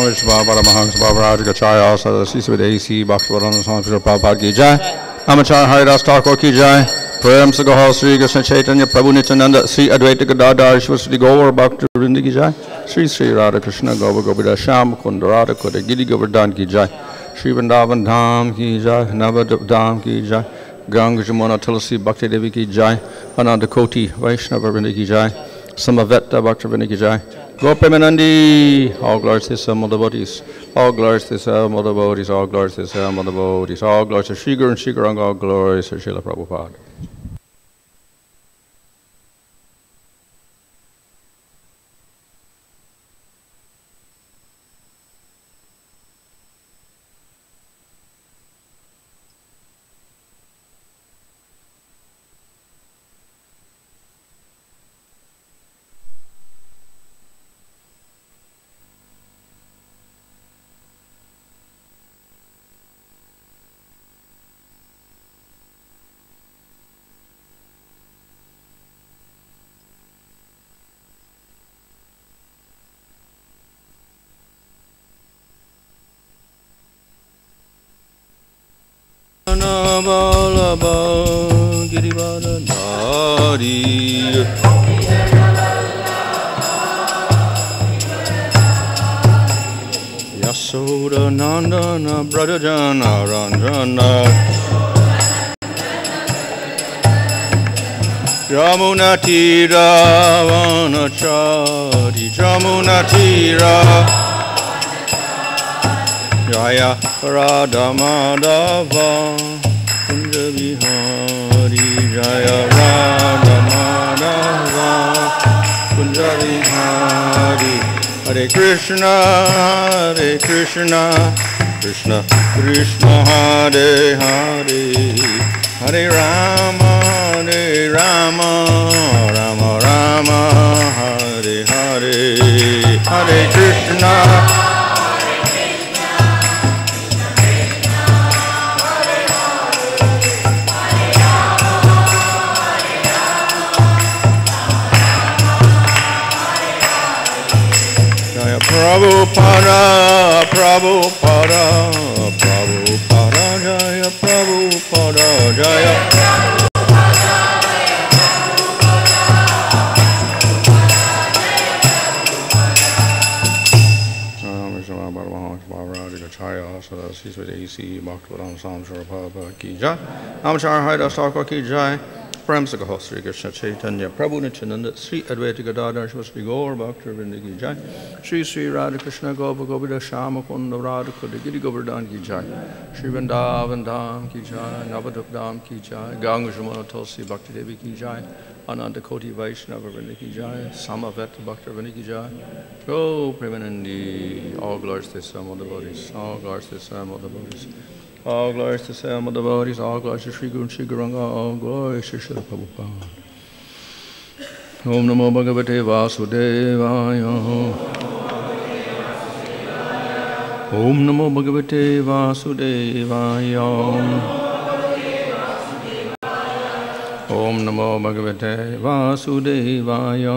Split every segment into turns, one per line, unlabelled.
Vishnu Paramahans Babaraj Gachaya Sada Siswid AC Bhaktivedanta Swami Prabhupada Ki Jai. Amachar Haridas Thakur Ki Jai. Prem Sagahal Sri Krishna Chaitanya Prabhu Nityananda Sri Advaita Gadadhar Shri Gaur Bhakti Vrinda Ki Jai. Sri Radha Krishna Gopa Gopida Sham Kunda Radha Kuda Giri Govardhan Ki Jai. Sri Vrindavan Dham Ki Jai. Navadip Dham Ki Jai. Ganga Jamuna Tulsi Bhakti Devi Ki Jai. Ananda Koti Vaishnava Vrinda Ki Jai. Samaveta Bhakti Vrinda Ki Jai. Gopimanandi, all glories to some of the devotees, all glories to some of the devotees, all glories to some of the devotees, all glories to Shri Guru and Shri Gauranga, all glories to Srila Prabhupada. Yasoda Nandana Brother Jana Ranjana Jamuna Tira Vanachari Jamuna Tira Jaya Radha Madhava Kunja Vihari Jaya Radha Madhava Kunja Vihari Hare Krishna Krishna Krishna Hare Hare Hare Rama Rama Rama Hare Hare Hare Krishna Prabhupada, Prabhupada, Prabhupada, Jaya, Prabhupada, Jaya. Namaskar Haridas Thakur Ki Jai. Prem Sagahal Sri Krishna Chaitanya Prabhu Nityananda Sri Advaita Gadadhar Shri Gaur Bhakti Vrinda Ki Jai. Sri Radha Krishna Gopa Gopida Shama Kunda Radha Kuda Giri Govardhan Ki Jai. Sri Vrindavan Dham Ki Jai. Navadvip Dham Ki Jai. Ganga Jamuna Tulsi Bhakti Devi Ki Jai. Ananda Koti Vaishnava Vrinda Ki Jai. Samaveta Bhakti Vrinda Ki Jai. Go Premanandi. All glories to some of the devotees. All glories to some of the devotees. All glories to some of the devotees, all glories to Sri Guru and Sri Gauranga, all glories to Srila Prabhupada. Om Namo Bhagavate Vasudevaya. Om Namo Bhagavate Vasudevaya. Om Namo Bhagavate Vasudevaya.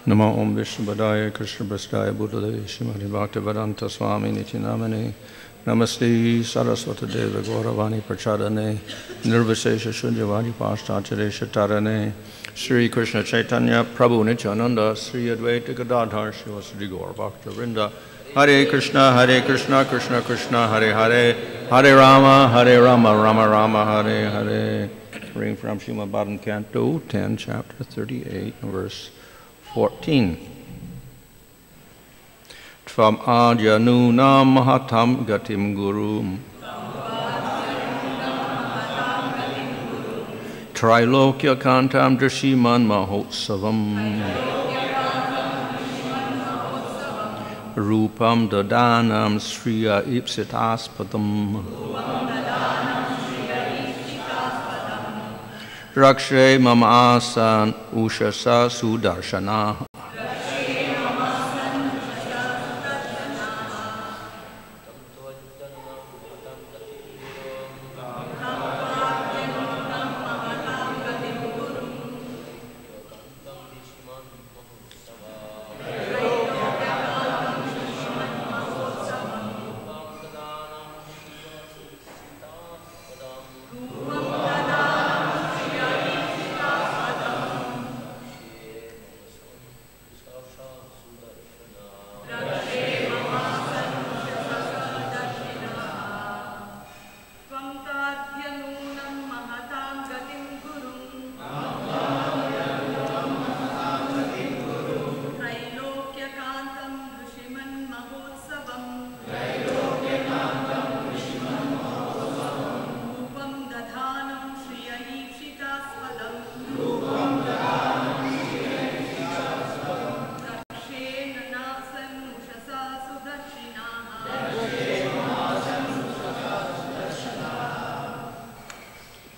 Namo Om Vishnu Krishna Prasthaya Buddhale Shrimati Bhaktivedanta Swami Nityanamane Namaste Saraswata Deva Gauravani Prachadane Nirvasesha Shunyavani Pashtacharya Shatarane Sri Krishna Chaitanya Prabhu Nityananda Sri Advaita Gadadhar Shiva Sri Gaur Bhakta Vrinda Hare Krishna Krishna Krishna Hare Hare Hare Rama Rama Rama Hare Hare. Reading from Srimad Bhagavatam Canto 10 chapter 38 verse 14. Tvam Ajanunam Mahatam Gatim Gurum Trilokya Kantam Drishiman Mahotsavam Rupam Dadanam Sriya Ipsitaspadam Rakshe Mamasan Ushasa Sudarshana.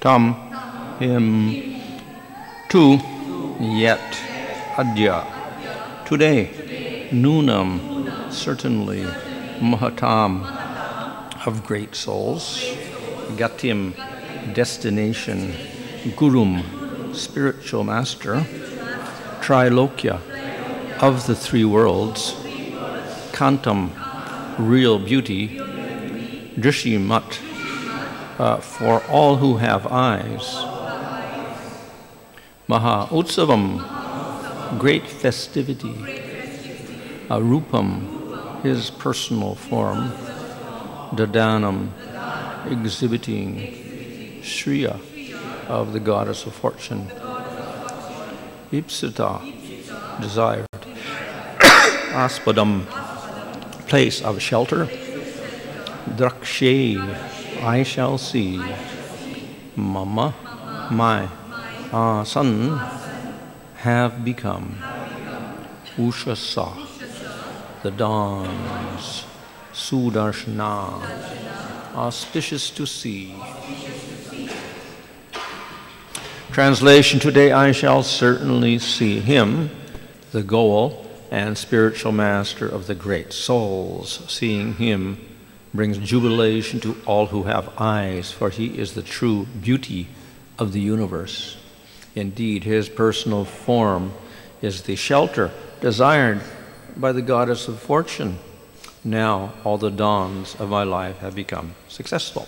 tam him tu yet adya. Today, nunam, certainly, mahatam, of great souls, gatim, destination, gurum, spiritual master, trilokya, of the three worlds, kantam, real beauty, drishimat, for all who have eyes, maha utsavam, great festivity, arupam, his personal form, dadanam, exhibiting, shriya, of the goddess of fortune, ipsita, desired, aspadam, place of shelter, drakshe, I shall see, mama, my, son, have become, ushasa, the dawns, sudarshana, auspicious to see. Translation, today I shall certainly see him, the goal and spiritual master of the great souls. Seeing him brings jubilation to all who have eyes, for he is the true beauty of the universe. Indeed, his personal form is the shelter desired by the goddess of fortune. Now all the dawns of my life have become successful.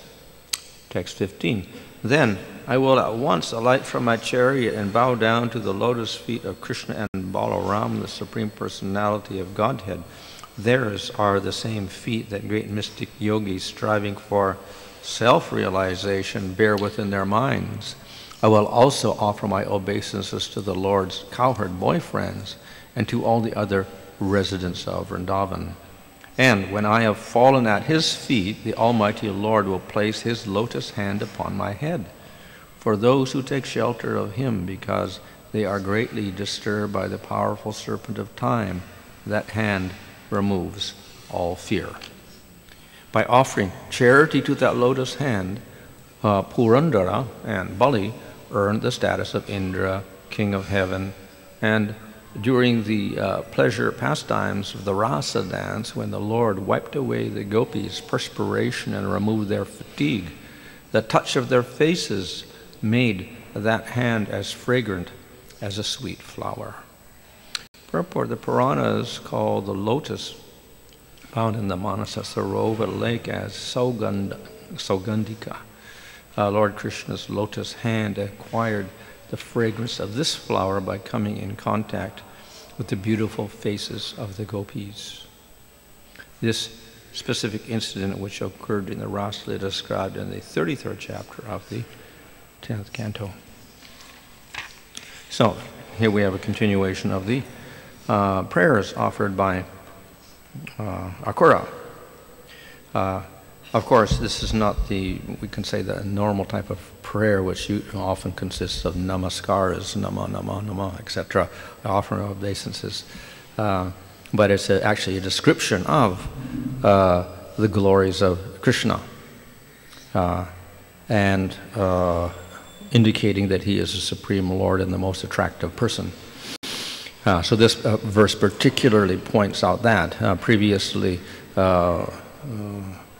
Text 15. Then I will at once alight from my chariot and bow down to the lotus feet of Krishna and Balaram, the Supreme Personality of Godhead. Theirs are the same feet that great mystic yogis striving for self-realization bear within their minds. I will also offer my obeisances to the Lord's cowherd boyfriends and to all the other residents of Vrindavan. And when I have fallen at his feet, the Almighty Lord will place his lotus hand upon my head. For those who take shelter of him because they are greatly disturbed by the powerful serpent of time, that hand removes all fear. By offering charity to that lotus hand, Purandara and Bali earned the status of Indra, king of heaven, and during the pleasure pastimes of the rasa dance, when the Lord wiped away the gopis' perspiration and removed their fatigue, the touch of their faces made that hand as fragrant as a sweet flower. Purport, the Puranas call the lotus found in the Manasa Sarovar lake as Saugandhika. Lord Krishna's lotus hand acquired the fragrance of this flower by coming in contact with the beautiful faces of the gopis. This specific incident, which occurred in the Rasa, described in the 33rd chapter of the 10th canto. So, here we have a continuation of the prayers offered by Akura. Of course, this is not we can say the normal type of prayer, which often consists of namaskaras, nama, nama, nama, etc., offering obeisances. But it's actually a description of the glories of Krishna and indicating that he is the Supreme Lord and the most attractive person. So this verse particularly points out that. Previously,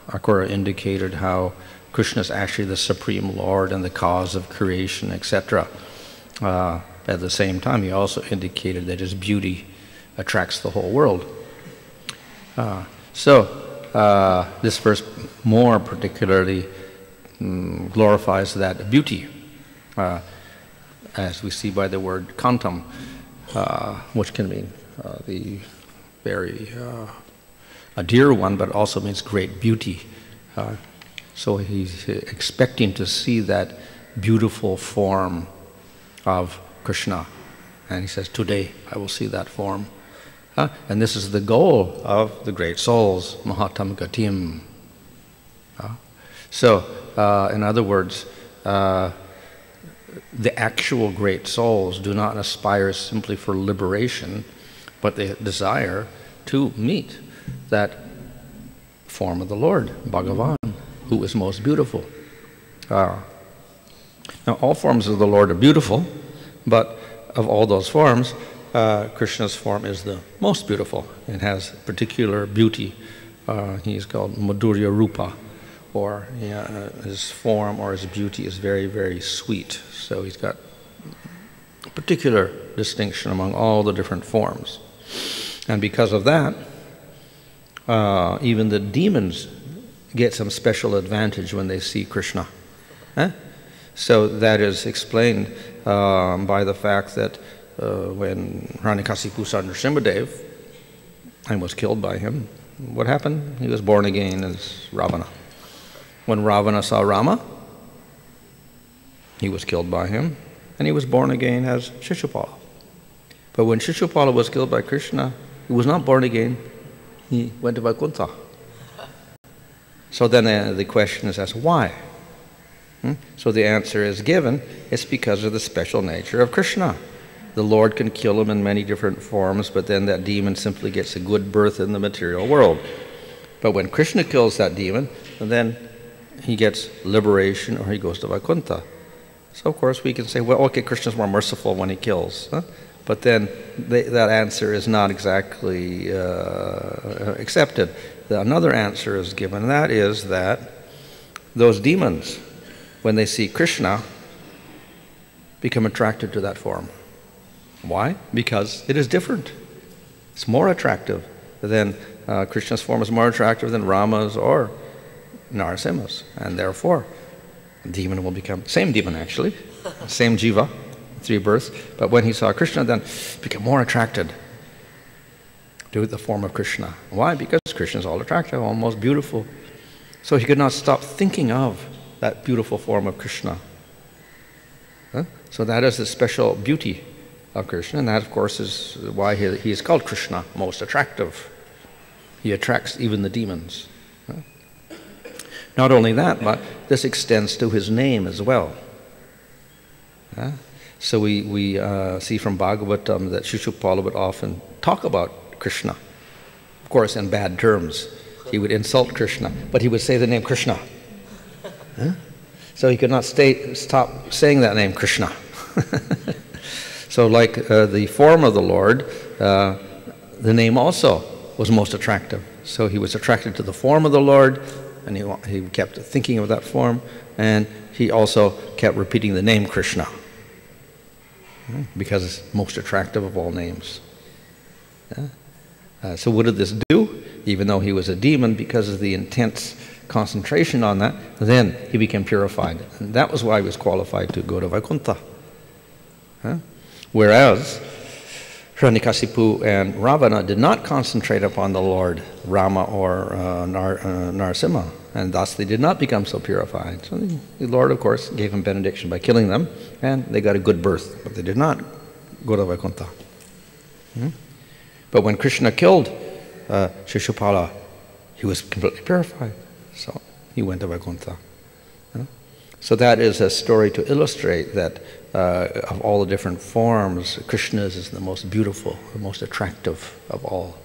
Akura indicated how Krishna is actually the Supreme Lord and the cause of creation, etc. At the same time, he also indicated that his beauty attracts the whole world. This verse more particularly glorifies that beauty, as we see by the word kantam, which can mean the very a dear one, but also means great beauty. So he's expecting to see that beautiful form of Krishna. And he says, today I will see that form. And this is the goal of the great souls, Mahatam Gatim. In other words, the actual great souls do not aspire simply for liberation, but they desire to meet that form of the Lord, Bhagavan, who is most beautiful. Now, all forms of the Lord are beautiful, but of all those forms, Krishna's form is the most beautiful. It has particular beauty. He's called Madhurya Rupa, or his form or his beauty is very, very sweet. So he's got a particular distinction among all the different forms. And because of that, even the demons get some special advantage when they see Krishna. So that is explained by the fact that when Hiranyakasipu saw Nrsimhadev and was killed by him, what happened? He was born again as Ravana. When Ravana saw Rama, he was killed by him, and he was born again as Shishupala. But when Shishupala was killed by Krishna, he was not born again. He went to Vaikuntha. So then the question is asked, why? So the answer is given, it's because of the special nature of Krishna. The Lord can kill him in many different forms, but then that demon simply gets a good birth in the material world. But when Krishna kills that demon, then he gets liberation or he goes to Vaikuntha. So of course we can say, well, okay, Krishna's more merciful when he kills. But then that answer is not exactly accepted. Another answer is given, and that is that those demons, when they see Krishna, become attracted to that form. Why? Because it is different. It's more attractive than Krishna's form is more attractive than Rama's or Narasimha's, and therefore the demon will become, same demon actually, same jiva, 3 births, but when he saw Krishna then became more attracted to the form of Krishna. Why? Because Krishna is all attractive, all most beautiful. So he could not stop thinking of that beautiful form of Krishna. So that is the special beauty of Krishna, and that of course is why he is called Krishna, most attractive. He attracts even the demons. Not only that, but this extends to his name as well. So we see from Bhagavatam that Shishupala would often talk about Krishna. Of course, in bad terms. He would insult Krishna, but he would say the name Krishna. So he could not stop saying that name, Krishna. So like the form of the Lord, the name also was most attractive. So he was attracted to the form of the Lord, and he kept thinking of that form, and he also kept repeating the name Krishna, because it's most attractive of all names. So what did this do? Even though he was a demon, because of the intense concentration on that, then he became purified. And that was why he was qualified to go to Vaikuntha. Whereas Hiranyakasipu and Ravana did not concentrate upon the Lord, Rama or Narasimha, and thus they did not become so purified. So the Lord, of course, gave them benediction by killing them, and they got a good birth, but they did not go to Vaikuntha. But when Krishna killed Shishupala, he was completely purified, so he went to Vaikuntha. So that is a story to illustrate that of all the different forms, Krishna's is the most beautiful, the most attractive of all.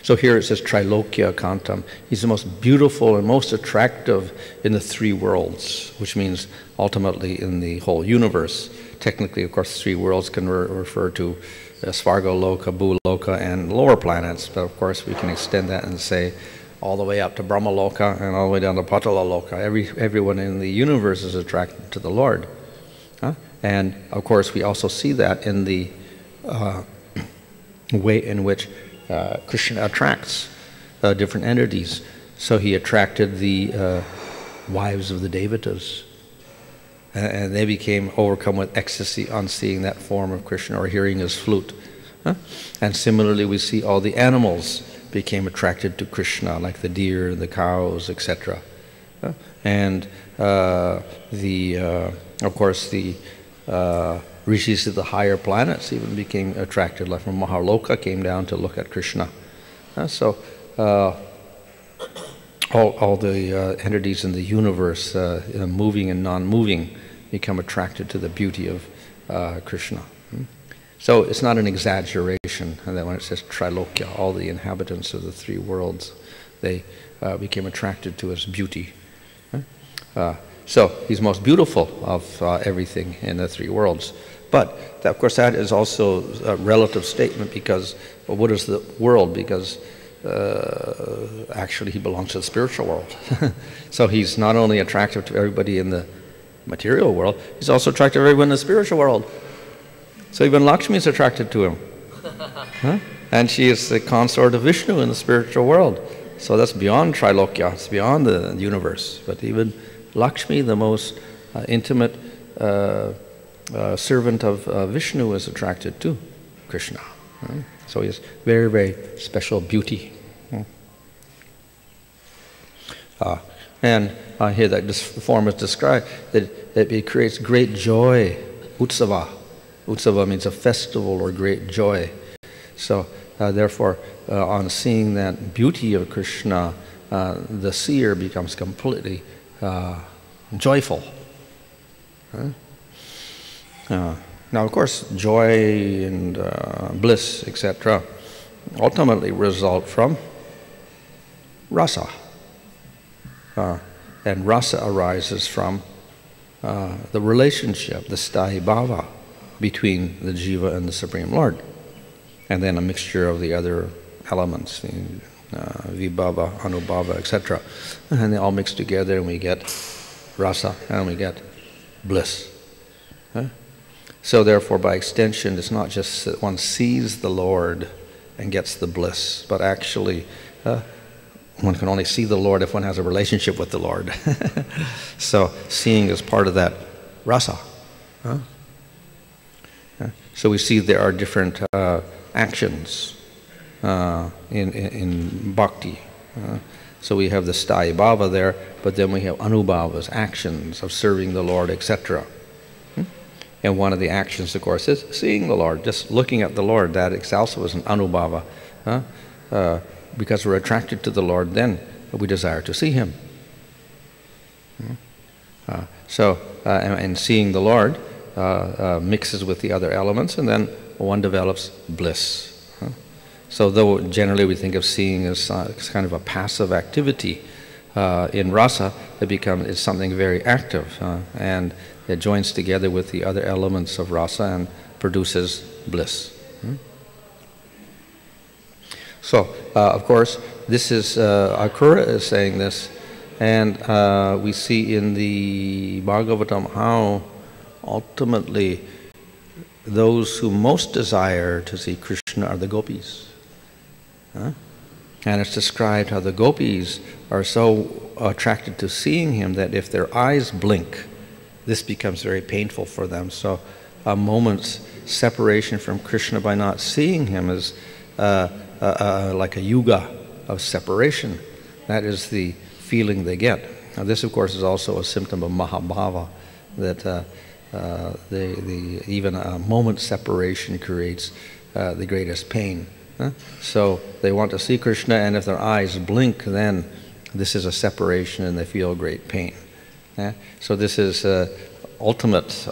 So here it says Trilokya Kantam. He's the most beautiful and most attractive in the 3 worlds, which means ultimately in the whole universe. Technically, of course, 3 worlds can refer to Svargaloka, Bhuloka, and lower planets, but of course we can extend that and say all the way up to Brahmaloka and all the way down to Patalaloka. Everyone in the universe is attracted to the Lord. And of course we also see that in the way in which Krishna attracts different entities. So he attracted the wives of the Devatas, and they became overcome with ecstasy on seeing that form of Krishna or hearing his flute. And similarly we see all the animals became attracted to Krishna, like the deer, the cows, etc. And of course the rishis of the higher planets even became attracted, like from Mahaloka came down to look at Krishna. So all the entities in the universe, moving and non-moving, become attracted to the beauty of Krishna. So it's not an exaggeration, and then when it says Trilokya, all the inhabitants of the 3 worlds, they became attracted to his beauty. So he's most beautiful of everything in the three worlds. But of course that is also a relative statement, because well, what is the world? Because actually he belongs to the spiritual world. So he's not only attractive to everybody in the material world, he's also attractive to everyone in the spiritual world. So even Lakshmi is attracted to him. Huh? And she is the consort of Vishnu in the spiritual world. So that's beyond Trilokya, it's beyond the universe. But even Lakshmi, the most intimate servant of Vishnu, is attracted to Krishna. Right? So he has very, very special beauty. And here that this form is described, that it creates great joy, utsava. Utsava means a festival or great joy. So therefore, on seeing that beauty of Krishna, the seer becomes completely joyful. Now, of course, joy and bliss, etc., ultimately result from rasa. And rasa arises from the relationship, the sthayi bhava, between the jiva and the Supreme Lord. And then a mixture of the other elements, vibhava, anubhava, etc. And they all mix together and we get rasa and we get bliss. So therefore, by extension, it's not just that one sees the Lord and gets the bliss, but actually one can only see the Lord if one has a relationship with the Lord. So seeing is part of that rasa. So we see there are different actions in bhakti. So we have the sthayi bhava there, but then we have anubhavas, actions of serving the Lord, etc. And one of the actions, of course, is seeing the Lord, just looking at the Lord. That also is an anubhava. Because we're attracted to the Lord, then we desire to see Him. And seeing the Lord mixes with the other elements, and then one develops bliss. So though generally we think of seeing as kind of a passive activity, in rasa it's something very active, and it joins together with the other elements of rasa and produces bliss. So, of course, this is, Akura is saying this, and we see in the Bhagavatam how ultimately those who most desire to see Krishna are the gopis. And it's described how the gopis are so attracted to seeing him that if their eyes blink, this becomes very painful for them. So a moment's separation from Krishna by not seeing him is like a yuga of separation. That is the feeling they get. Now this, of course, is also a symptom of mahabhava, that even a moment's separation creates the greatest pain. So they want to see Krishna, and if their eyes blink, then this is a separation and they feel great pain. So this is ultimate,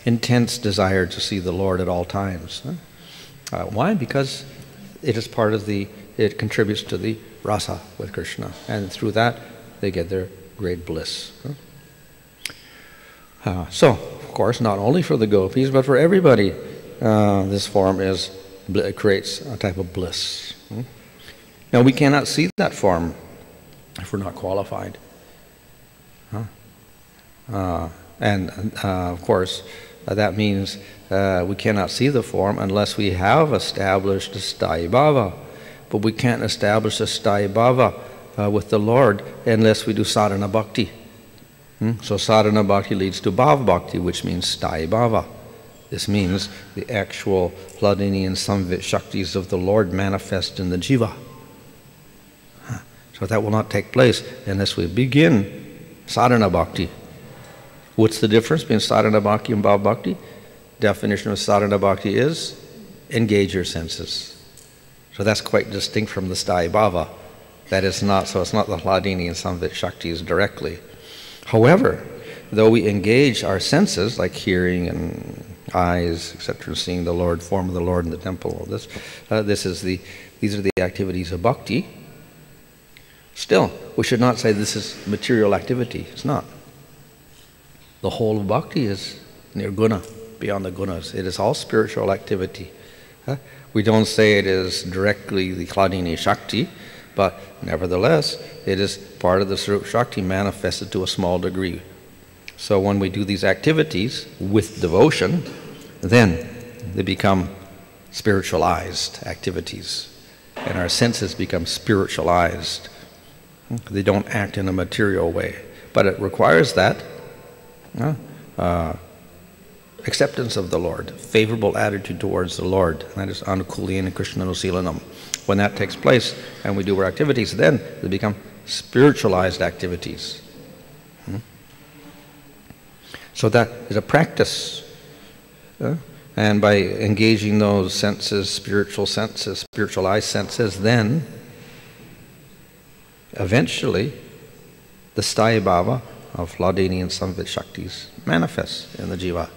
intense desire to see the Lord at all times. Why? Because it is part of it contributes to the rasa with Krishna, and through that they get their great bliss. So, of course, not only for the gopis, but for everybody, this form creates a type of bliss. Now, we cannot see that form if we're not qualified. Of course, that means we cannot see the form unless we have established a sthayi bhava. But we can't establish a sthayi bhava with the Lord unless we do sadhana bhakti. So sadhana bhakti leads to bhava bhakti, which means sthayi bhava. This means the actual Hladini and Samvit Shaktis of the Lord manifest in the jiva. So that will not take place unless we begin sadhana bhakti. What's the difference between sadhana bhakti and bhava bhakti? Definition of sadhana bhakti is engage your senses. So that's quite distinct from the sthayi bhava. That is not, so it's not the Hladini and Samvit Shaktis directly. However, though we engage our senses, like hearing and eyes, etc., seeing the Lord, form of the Lord in the temple, all this, these are the activities of bhakti. Still, we should not say this is material activity. It's not. The whole of bhakti is nirguna, beyond the gunas. It is all spiritual activity. We don't say it is directly the Hladini Shakti, but nevertheless, it is part of the Swarup Shakti manifested to a small degree. So when we do these activities with devotion, then they become spiritualized activities, and our senses become spiritualized. They don't act in a material way, but it requires that acceptance of the Lord, favorable attitude towards the Lord, and that is anukulina Krishna nusilanam. When that takes place and we do our activities, then they become spiritualized activities. So that is a practice. And by engaging those senses, spiritualized senses, then eventually the sthayi bhava of Hladini and Samvit Shaktis manifests in the jiva.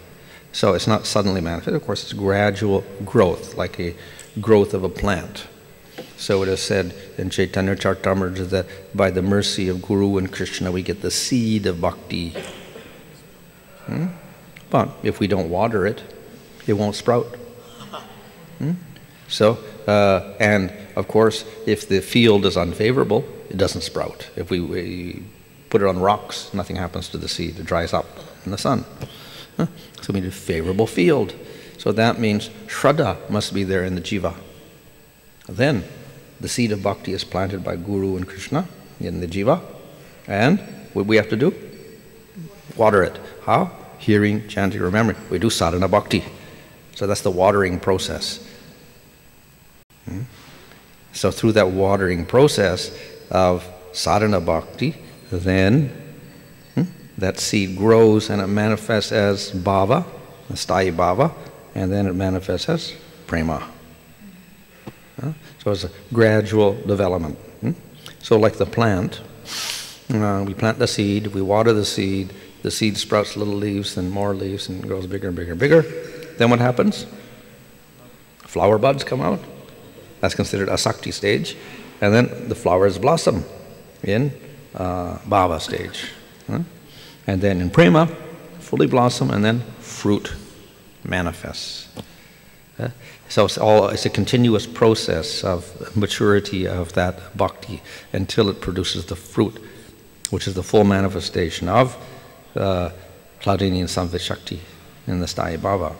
So it's not suddenly manifest. Of course, it's gradual growth, like a growth of a plant. So it is said in Chaitanya Charitamrita that by the mercy of Guru and Krishna we get the seed of bhakti. But if we don't water it, it won't sprout. So, and of course, if the field is unfavorable, it doesn't sprout. If we put it on rocks, nothing happens to the seed. It dries up in the sun. So we need a favorable field. So that means Shraddha must be there in the jiva. Then the seed of bhakti is planted by Guru and Krishna in the jiva. And what we have to do? Water it. How? Hearing, chanting, remembering. We do sadhana bhakti. So that's the watering process. So through that watering process of sadhana bhakti, then that seed grows and it manifests as bhava, the sthayi bhava, and then it manifests as prema. So it's a gradual development. So like the plant, we plant the seed, we water the seed sprouts little leaves, then more leaves, and grows bigger and bigger and bigger. Then what happens? Flower buds come out. That's considered a sakti stage. And then the flowers blossom in bhava stage. And then in prema, fully blossom, and then fruit manifests. So it's a continuous process of maturity of that bhakti until it produces the fruit, which is the full manifestation of Hladini and Samvit Shakti in the sthayi bhava.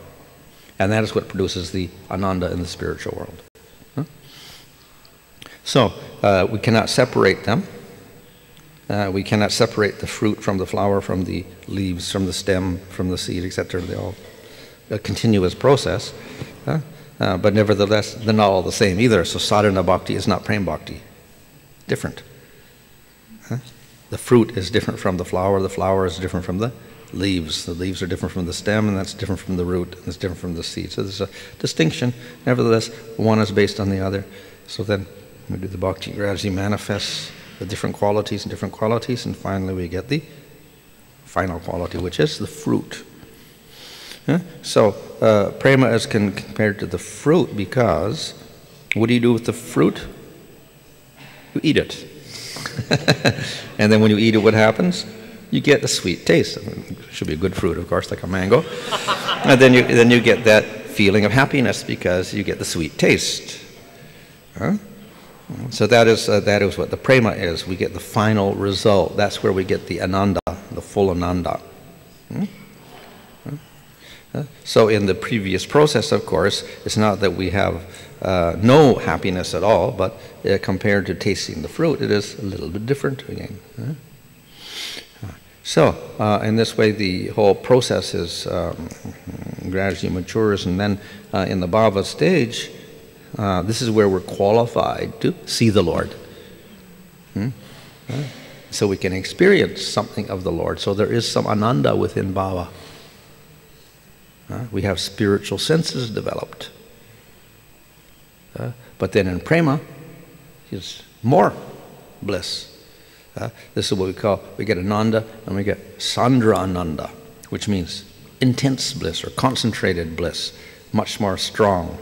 And that is what produces the ananda in the spiritual world. So we cannot separate them. We cannot separate the fruit from the flower, from the leaves, from the stem, from the seed, etc. They're all a continuous process. But nevertheless, they're not all the same either. So sadhana bhakti is not prem bhakti. Different. The fruit is different from the flower is different from the leaves are different from the stem, and that's different from the root, and it's different from the seed. So there's a distinction. Nevertheless, one is based on the other. So then we do the bhakti gradually manifests the different qualities, and finally we get the final quality, which is the fruit. So prema is compared to the fruit because what do you do with the fruit? You eat it. And then when you eat it, what happens? You get a sweet taste. It should be a good fruit, of course, like a mango. And then you get that feeling of happiness because you get the sweet taste. So that is what the prema is. We get the final result. That's where we get the ananda, the full ananda. So in the previous process, of course, it's not that we have no happiness at all, but compared to tasting the fruit, it is a little bit different again. So in this way, the whole process is gradually matures, and then in the bhava stage, this is where we're qualified to see the Lord. So we can experience something of the Lord. So there is some ananda within bhava. We have spiritual senses developed. But then in prema, it's more bliss. This is what we get ananda, and we get sandra ananda, which means intense bliss or concentrated bliss, much more strong.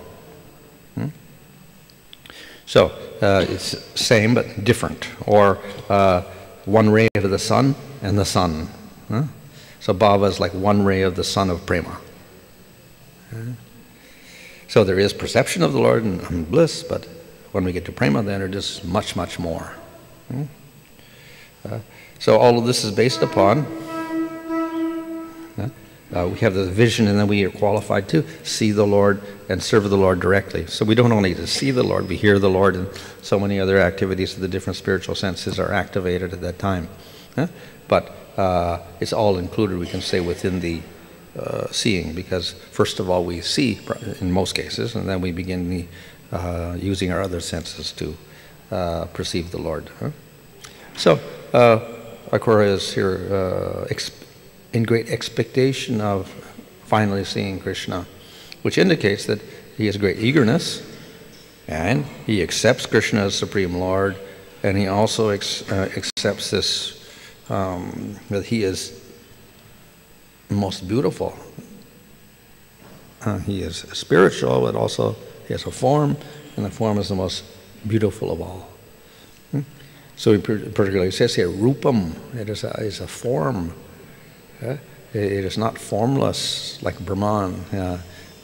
So it's same but different, or one ray of the sun and the sun. So bhava is like one ray of the sun of prema. So there is perception of the Lord and bliss, but when we get to prema, then it is much, much more. So all of this is based upon, we have the vision, and then we are qualified to see the Lord and serve the Lord directly. So we don't only see the Lord, we hear the Lord, and so many other activities of the different spiritual senses are activated at that time. But it's all included, we can say, within the seeing, because first of all we see in most cases, and then we begin using our other senses to perceive the Lord. So Akura is here in great expectation of finally seeing Krishna, which indicates that he has great eagerness, and he accepts Krishna as Supreme Lord, and he also accepts this, that he is most beautiful. He is spiritual, but also he has a form, and the form is the most beautiful of all. So he particularly says here, rupam, it is a form. It is not formless like Brahman.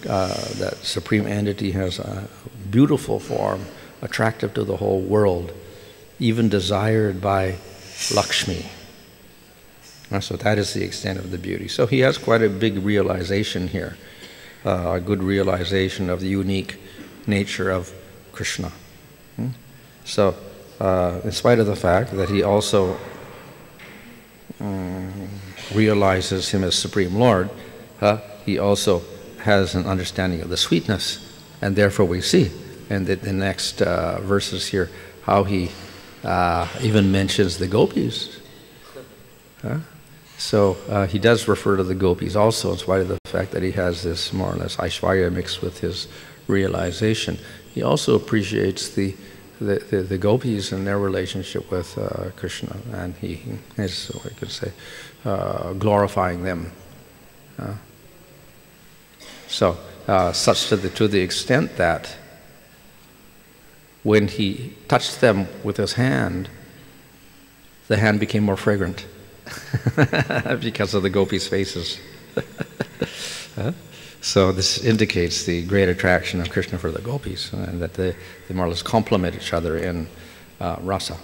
That supreme entity has a beautiful form, attractive to the whole world, even desired by Lakshmi. So that is the extent of the beauty. So he has quite a big realization here, a good realization of the unique nature of Krishna. So in spite of the fact that he also realizes him as Supreme Lord, he also has an understanding of the sweetness, and therefore we see in the next verses here how he even mentions the gopis. So he does refer to the gopis also, in spite of the fact that he has this more or less Aishwarya mixed with his realization. He also appreciates the gopis and their relationship with Krishna, and he is, I could say, glorifying them. So such to the extent that when he touched them with his hand, the hand became more fragrant because of the gopis' faces. So this indicates the great attraction of Krishna for the gopis, and that they more or less complement each other in rasa.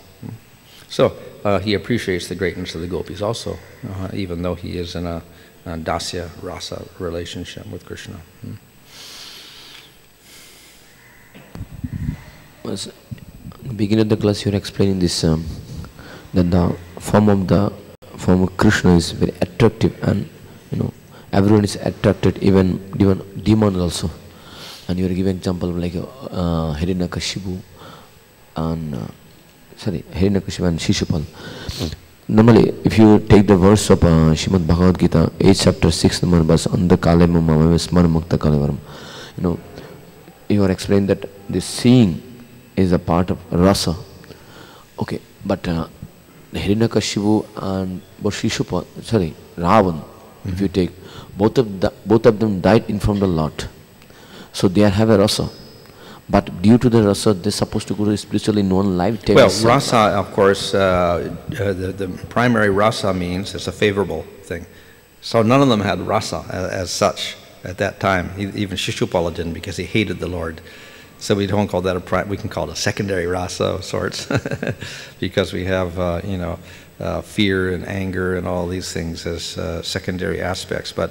So he appreciates the greatness of the gopis also, even though he is in a dasya rasa relationship with Krishna.
In the beginning of the class, you were explaining this that the form of Krishna is very attractive, and everyone is attracted, even demons also. And you are giving example of like Hiranyakashipu and Hiranyakashipu and Shishupal. Normally, if you take the verse of Srimad Bhagavad Gita, 8 chapter 6 number verse, Anda kale mama smar mukta kalevaram. You are explaining that the seeing is a part of rasa. Okay, but Hiranyakashipu and Ravan, if you take, both of them died in front of the Lord. So they have a rasa. But due to the rasa, they're supposed to go to spiritually known life.
Well, rasa, of course, the primary rasa means it's a favorable thing. So none of them had rasa as such at that time. Even Shishupala didn't, because he hated the Lord. So we don't call that we can call it a secondary rasa of sorts, because we have, fear and anger and all these things as secondary aspects. But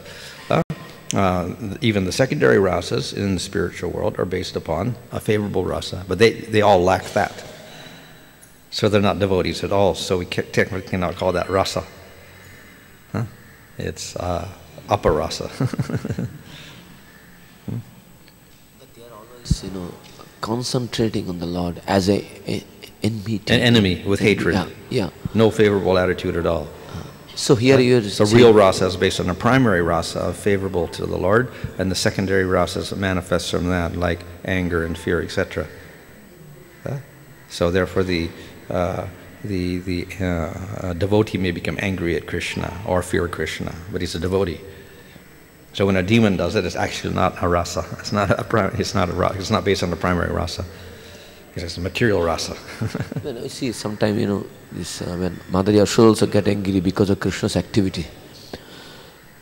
even the secondary rasas in the spiritual world are based upon a favorable rasa, but they all lack that. So they're not devotees at all, so we technically cannot call that rasa. It's upper rasa.
But they are always, concentrating on the Lord as an
enemy with hatred.
Yeah.
No favorable attitude at all.
So here you're
so real rasa is based on a primary rasa, favorable to the Lord, and the secondary rasas manifest from that, like anger and fear, etc. So therefore, the devotee may become angry at Krishna or fear Krishna, but he's a devotee. So when a demon does it, it's actually not a rasa. It's not based on the primary rasa. It's a material rasa.
Well, I see sometimes, this when Mother Yashoda also get angry because of Krishna's activity.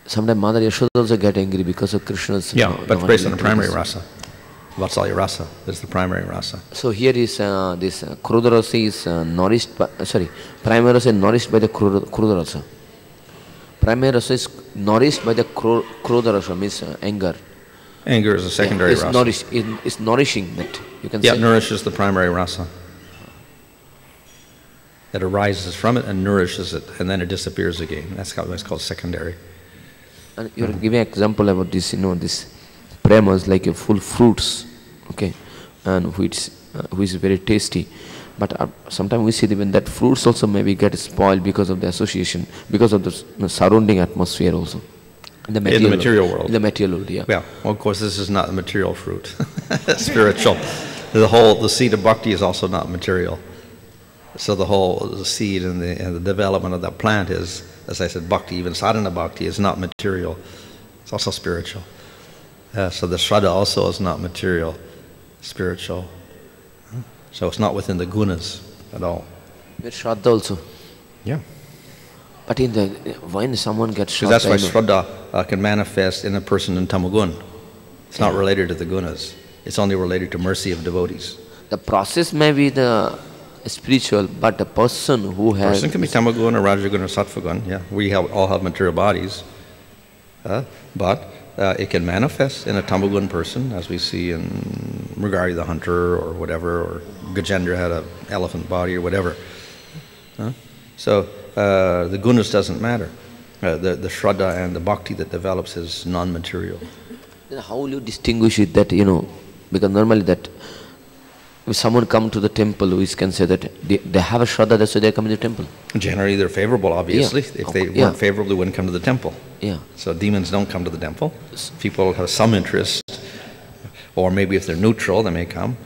sometimes Mother Yashoda also get angry because of Krishna's.
Yeah, but it's based on the primary rasa. Vatsalya rasa is the primary rasa.
So here is this Krodha rasa is nourished by, primary rasa is nourished by the Krodha rasa. Primary rasa is nourished by the Krodha rasa, means anger.
Anger is a secondary rasa.
It's nourishing that, you can
say.
Yeah,
nourishes the primary rasa. It arises from it and nourishes it, and then it disappears again. That's why it's called secondary.
And you're giving an example about this, this prema is like a full fruits, okay, and which is very tasty. But sometimes we see even that fruits also maybe get spoiled because of the association, because of the surrounding atmosphere also. In the material world. In the material world, yeah.
Yeah, well, of course, this is not a material fruit. That's spiritual. The seed of bhakti is also not material. So the seed and the development of that plant is, as I said, bhakti, even sadhana bhakti is not material. It's also spiritual. So the shraddha also is not material, spiritual. So it's not within the gunas at all.
But shraddha also?
Yeah.
But when someone gets shraddha...
That's why shraddha can manifest in a person in tamagun. It's not related to the gunas. It's only related to mercy of devotees.
The process may be the spiritual, but a person who has...
Person can be tamagun or rajagun or sattvagun, yeah. We all have material bodies. But it can manifest in a tamagun person, as we see in Mrigari the hunter or whatever, or Gajendra had an elephant body or whatever. So the gunas doesn't matter. The shraddha and the bhakti that develops is non-material.
Then how will you distinguish it that, because normally that if someone come to the temple, we can say that they have a shraddha, that's why they come to the temple.
Generally they're favorable, obviously. Yeah. If they weren't favorable, they wouldn't come to the temple.
Yeah.
So demons don't come to the temple. People have some interest, or maybe if they're neutral, they may come.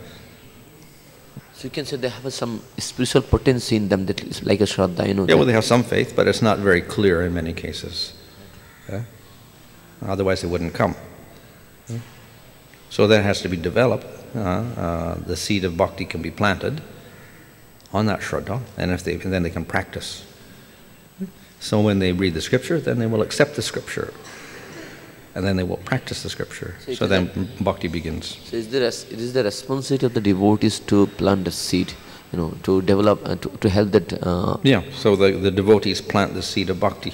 So you can say they have some spiritual potency in them that is like a shraddha,
Yeah, well, they have some faith, but it's not very clear in many cases. Otherwise they wouldn't come. So that has to be developed. The seed of bhakti can be planted on that shraddha, and then they can practice. So when they read the scripture, then they will accept the scripture, and then they will practice the scripture. So then bhakti begins.
So it is the responsibility of the devotees to plant the seed, to develop, to help that...
Yeah, so the devotees plant the seed of bhakti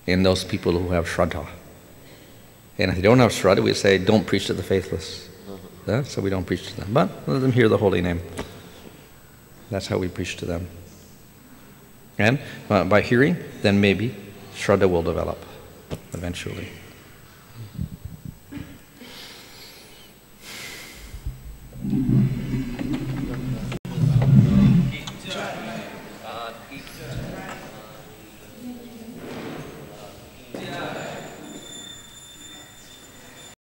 in those people who have shraddha. And if they don't have shraddha, we say, don't preach to the faithless. So we don't preach to them. But let them hear the holy name. That's how we preach to them. And by hearing, then maybe shraddha will develop eventually.